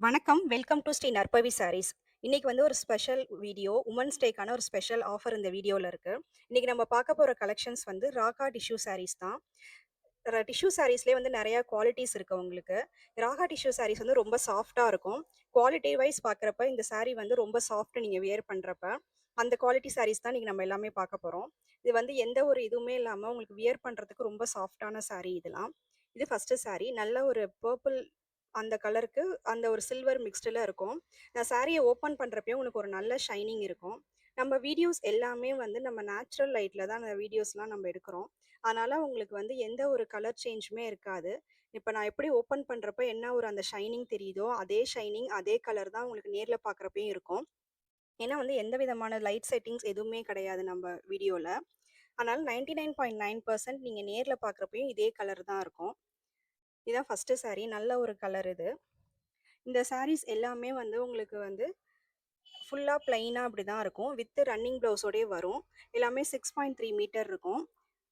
வணக்கம். Welcome to Sri நற்பவி சாரீஸ். இன்னைக்கு வந்து ஒரு ஸ்பெஷல் வீடியோ. உமன்ஸ் டேக்கான ஒரு ஸ்பெஷல் ஆஃபர் இந்த வீடியோல இருக்கு. இன்னைக்கு நம்ம பார்க்க போற கலெக்ஷன்ஸ் வந்து ராகா டிஷ்யூ சாரீஸ் தான். டிஷ்யூ சாரீஸ்லயே வந்து நெறைய குவாலிட்டீஸ் இருக்கு உங்களுக்கு. ராகா டிஷ்யூ சாரீஸ் வந்து ரொம்ப சாஃப்ட்டா இருக்கும். குவாலிட்டி வைஸ் பார்க்குறப்ப இந்த சாரீ வந்து ரொம்ப சாஃப்ட் நீங்க வியர் பண்றப்ப. அந்த குவாலிட்டி சாரீஸ் தான் இன்னைக்கு நம்ம எல்லாமே பார்க்க போறோம். இது வந்து எந்த ஒரு இதுவுமே இல்லாம உங்களுக்கு வியர் பண்றதுக்கு ரொம்ப சாஃப்ட்டான சாரீ இதெல்லாம். இது ஃபர்ஸ்ட்டு சாரீ. நல்ல ஒரு பர்பிள் அந்த கலருக்கு அந்த ஒரு சில்வர் மிக்ஸ்டுல இருக்கும். சாரிய ஓப்பன் பண்றப்பயே உங்களுக்கு ஒரு நல்ல ஷைனிங் இருக்கும். நம்ம வீடியோஸ் எல்லாமே வந்து நம்ம நேச்சுரல் லைட்ல தான் அந்த வீடியோஸ்லாம் நம்ம எடுக்கிறோம். அதனால உங்களுக்கு வந்து எந்த ஒரு கலர் சேஞ்சுமே இருக்காது. இப்ப நான் எப்படி ஓப்பன் பண்றப்ப என்ன ஒரு அந்த ஷைனிங் தெரியுதோ, அதே ஷைனிங், அதே கலர் தான் உங்களுக்கு நேர்ல பார்க்குறப்பயும் இருக்கும். ஏன்னா வந்து எந்த விதமான லைட் செட்டிங்ஸ் எதுவுமே கிடையாது நம்ம வீடியோல. அதனால 99.9% நீங்க நேர்ல பார்க்குறப்பயும் இதே கலர் தான் இருக்கும். இதான் ஃபர்ஸ்ட்டு சாரீ. நல்ல ஒரு கலர் இது. இந்த சாரீஸ் எல்லாமே வந்து உங்களுக்கு வந்து ஃபுல்லா பிளைனா அப்படிதான் இருக்கும். வித் ரன்னிங் ப்ளவுஸோடயே வரும். எல்லாமே 6.3 மீட்டர் இருக்கும்.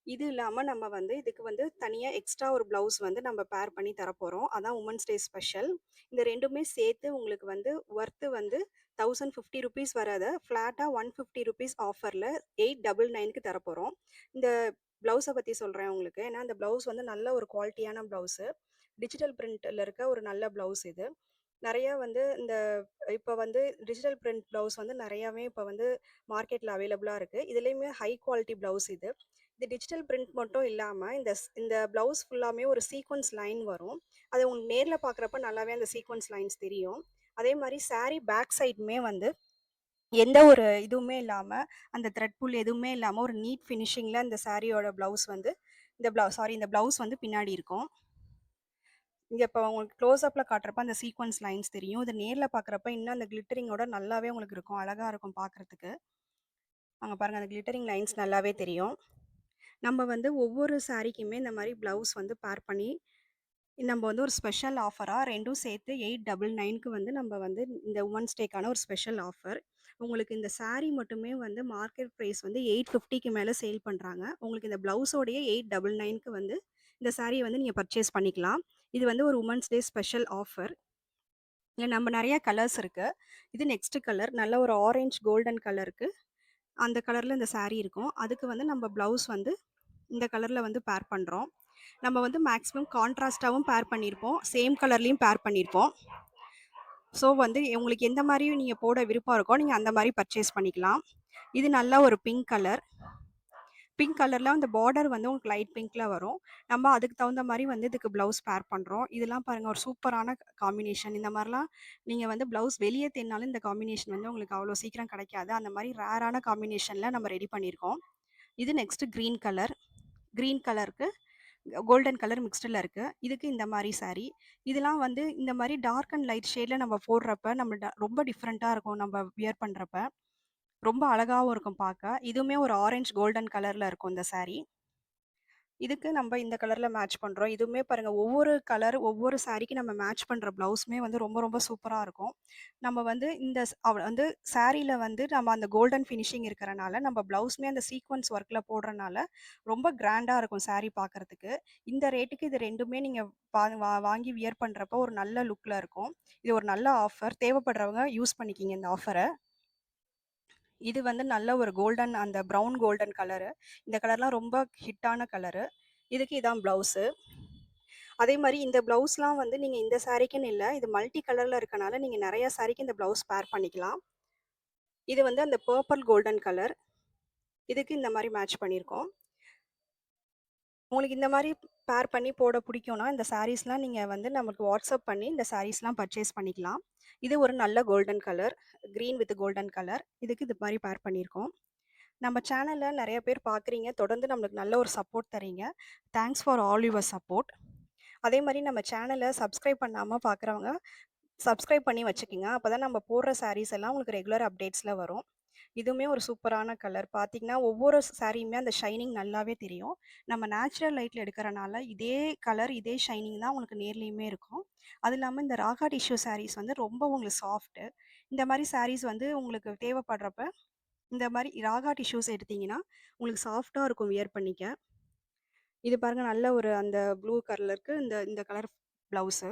இது இல்லாம நம்ம வந்து இதுக்கு வந்து தனியா எக்ஸ்ட்ரா ஒரு ப்ளவுஸ் வந்து நம்ம பேர் பண்ணி தரப்போறோம். அதான் உமன்ஸ் டே ஸ்பெஷல். இந்த 2மே சேர்த்து உங்களுக்கு வந்து வொர்த் வந்து ₹1050 வராத ஃப்ளாட்டா ₹150 ஆஃபர்ல 899க்கு தரப்போறோம். இந்த ப்ளவுஸ பத்தி சொல்றேன் உங்களுக்கு. ஏன்னா இந்த ப்ளவுஸ் வந்து நல்ல ஒரு குவாலிட்டியான ப்ளவுஸு. டிஜிட்டல் பிரிண்ட்ல இருக்க ஒரு நல்ல ப்ளவுஸ் இது. நெறையா வந்து இந்த இப்ப வந்து டிஜிட்டல் பிரிண்ட் ப்ளவுஸ் வந்து நெறையாவே இப்ப வந்து மார்க்கெட்ல அவைலபிளா இருக்கு. இதுலயுமே ஹை குவாலிட்டி ப்ளவுஸ் இது. இது டிஜிட்டல் பிரிண்ட் மட்டும் இல்லாம, இந்த ப்ளவுஸ் ஃபுல்லாமே ஒரு சீக்வென்ஸ் லைன் வரும். அது உங்களுக்கு நேர்ல பார்க்குறப்ப நல்லாவே அந்த சீக்வென்ஸ் லைன்ஸ் தெரியும். அதே மாரி சாரி பேக் சைடுமே வந்து எந்த ஒரு இதுவுமே இல்லாம, அந்த த்ரெட் புல் எதுவுமே இல்லாம ஒரு நீட் ஃபினிஷிங்ல இந்த சாரியோட ப்ளவுஸ் வந்து இந்த ப்ளவுஸ் வந்து பின்னாடி இருக்கும். இங்க இப்ப உங்களுக்கு க்ளோஸ் அப்ல காட்டுறப்ப அந்த சீக்வென்ஸ் லைன்ஸ் தெரியும். இது நேர்ல பார்க்குறப்ப இன்னும் அந்த கிளிட்டரிங்கோட நல்லாவே உங்களுக்கு இருக்கும். அழகா இருக்கும் பார்க்குறதுக்கு. அங்க பாருங்க அந்த கிளிட்டரிங் லைன்ஸ் நல்லாவே தெரியும். நம்ம வந்து ஒவ்வொரு சாரீக்குமே இந்த மாரி ப்ளவுஸ் வந்து பேர் பண்ணி, நம்ம வந்து ஒரு ஸ்பெஷல் ஆஃபரா 2ம் சேர்த்து 899க்கு வந்து நம்ம வந்து இந்த உமன்ஸ் டேக்கான ஒரு ஸ்பெஷல் ஆஃபர். உங்களுக்கு இந்த சாரி மட்டுமே வந்து மார்க்கெட் பிரைஸ் வந்து 850க்கு மேல சேல் பண்றாங்க. உங்களுக்கு இந்த ப்ளவுஸோடயே 899க்கு வந்து இந்த சாரிய வந்து நீங்க பர்ச்சேஸ் பண்ணிக்கலாம். இது வந்து ஒரு உமன்ஸ் டே ஸ்பெஷல் ஆஃபர். இதுல நம்ம நெறைய கலர்ஸ் இருக்கு. இது நெக்ஸ்ட் கலர். நல்ல ஒரு ஆரஞ்ச் கோல்டன் கலருக்கு அந்த கலர்ல இந்த சாரி இருக்கும். அதுக்கு வந்து நம்ம ப்ளவுஸ் வந்து இந்த கலர்ல வந்து பேர் பண்றோம். நம்ம வந்து மேக்ஸிமம் கான்ட்ராஸ்ட்டாவும் பேர் பண்ணியிருப்போம். சேம் கலர்லயும் பேர் பண்ணியிருப்போம். ஸோ வந்து உங்களுக்கு எந்த மாரி நீங்க போட விருப்பம் இருக்கோ, நீங்க அந்த மாரி பர்ச்சேஸ் பண்ணிக்கலாம். இது நல்ல ஒரு பிங்க் கலர். பிங்க் கலர்ல அந்த பார்டர் வந்து உங்களுக்கு லைட் பிங்க்ல வரும். நம்ம அதுக்கு தகுந்த மாரி வந்து இதுக்கு ப்ளவுஸ் பேர் பண்றோம். இதெல்லாம் பாருங்க ஒரு சூப்பரான காம்பினேஷன். இந்த மாரிலாம் நீங்க வந்து ப்ளவுஸ் வெளிய தேடினாலும் இந்த காம்பினேஷன் வந்து உங்களுக்கு அவ்வளோ சீக்கிரம் கிடைக்காது. அந்த மாரி ரேரான காம்பினேஷன்ல நம்ம ரெடி பண்ணியிருக்கோம். இது நெக்ஸ்ட் கிரீன் கலர். கிரீன் கலருக்கு கோல்டன் கலர் மிக்ஸ்டுல இருக்கு. இதுக்கு இந்த மாரி சாரி. இதெல்லாம் வந்து இந்த மாரி டார்க் அண்ட் லைட் ஷேட்ல நம்ம போடுறப்ப நம்ம ரொம்ப டிஃபரெண்ட்டா இருக்கும் நம்ம வியர் பண்றப்ப. ரொம்ப அழகாவும் இருக்கும் பார்க்க. இதுவுமே ஒரு ஆரஞ்ச் கோல்டன் கலர்ல இருக்கும் இந்த சாரி. இதுக்கு நம்ம இந்த கலர்ல மேட்ச் பண்றோம். இதுவுமே பாருங்க ஒவ்வொரு கலர், ஒவ்வொரு சாரிக்கு நம்ம மேட்ச் பண்ற ப்ளவுஸுமே வந்து ரொம்ப ரொம்ப சூப்பரா இருக்கும். நம்ம வந்து இந்த வந்து சாரில வந்து நம்ம அந்த கோல்டன் ஃபினிஷிங் இருக்கறனால, நம்ம ப்ளவுஸுமே அந்த சீக்வென்ஸ் ஒர்க்ல போடுறனால, ரொம்ப கிராண்டா இருக்கும் சாரி பார்க்கறதுக்கு. இந்த ரேட்டுக்கு இது 2மே நீங்க வாங்கி வியர் பண்றப்போ ஒரு நல்ல லுக்ல இருக்கும். இது ஒரு நல்ல ஆஃபர். தேவைப்படுறவங்க யூஸ் பண்ணிக்கீங்க இந்த ஆஃபர. இது வந்து நல்ல ஒரு கோல்டன் அந்த ப்ரவுன் கோல்டன் கலரு. இந்த கலர்லாம் ரொம்ப ஹிட்டான கலரு. இதுக்கு இதான் ப்ளவுஸு. அதே மாரி இந்த ப்ளவுஸ்லாம் வந்து நீங்க இந்த சாரிக்குன்னு இல்ல. இது மல்டி கலர்ல இருக்கனால நீங்க நெறைய சாரிக்கு இந்த ப்ளவுஸ் பேர் பண்ணிக்கலாம். இது வந்து அந்த பர்பிள் கோல்டன் கலர். இதுக்கு இந்த மாரி மேட்ச் பண்ணியிருக்கோம். உங்களுக்கு இந்த மாரி பேர் பண்ணி போட புடிக்கும்னா, இந்த சாரீஸ்லாம் நீங்க வந்து நமக்கு வாட்ஸ்அப் பண்ணி இந்த சாரீஸ்லாம் பர்ச்சேஸ் பண்ணிக்கலாம். இது ஒரு நல்ல golden colour. Green with golden colour. இதுக்கு இது மாரி பேர் பண்ணியிருக்கோம். நம்ம சேனல்ல நெறைய பேர் பார்க்குறீங்க. தொடர்ந்து நம்மளுக்கு நல்ல ஒரு சப்போர்ட் தர்றீங்க. Thanks for all your support. அதே மாரி நம்ம சேனல சப்ஸ்கிரைப் பண்ணாம பார்க்குறவங்க, சப்ஸ்கிரைப் பண்ணி வச்சுக்கங்க. அப்பதான் நம்ம போடுற சாரீஸ் எல்லாம் உங்களுக்கு ரெகுலர் அப்டேட்ஸ்ல வரும். இதுவுமே ஒரு சூப்பரான கலர். பார்த்தீங்கன்னா, ஒவ்வொரு சாரியுமே அந்த ஷைனிங் நல்லாவே தெரியும். நம்ம நேச்சுரல் லைட்ல எடுக்கிறனால, இதே கலர், இதே ஷைனிங் தான் உங்களுக்கு நேர்லயுமே இருக்கும். அது இல்லாம இந்த ராகா டிஷ்யூ சாரீஸ் வந்து ரொம்ப உங்களுக்கு சாஃப்ட்டு. இந்த மாரி சாரீஸ் வந்து உங்களுக்கு தேவைப்படுறப்ப, இந்த மாரி ராகா டிஷ்யூஸ் எடுத்தீங்கன்னா, உங்களுக்கு சாஃப்ட்டா இருக்கும் வியர் பண்ணிக்க. இது பாருங்க நல்ல ஒரு அந்த ப்ளூ கலருக்கு இந்த இந்த கலர் ப்ளவுஸு.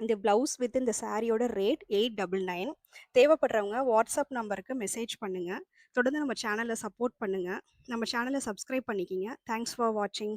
இந்த ப்ளவுஸ் வித் இந்த சாரியோட ரேட் 899. தேவைப்படுறவங்க வாட்ஸ்அப் நம்பருக்கு மெசேஜ் பண்ணுங்க. தொடர்ந்து நம்ம சேனல சப்போர்ட் பண்ணுங்க. நம்ம சேனல சப்ஸ்கிரைப் பண்ணிக்கிங்க. தேங்க்ஸ் ஃபார் வாட்சிங்.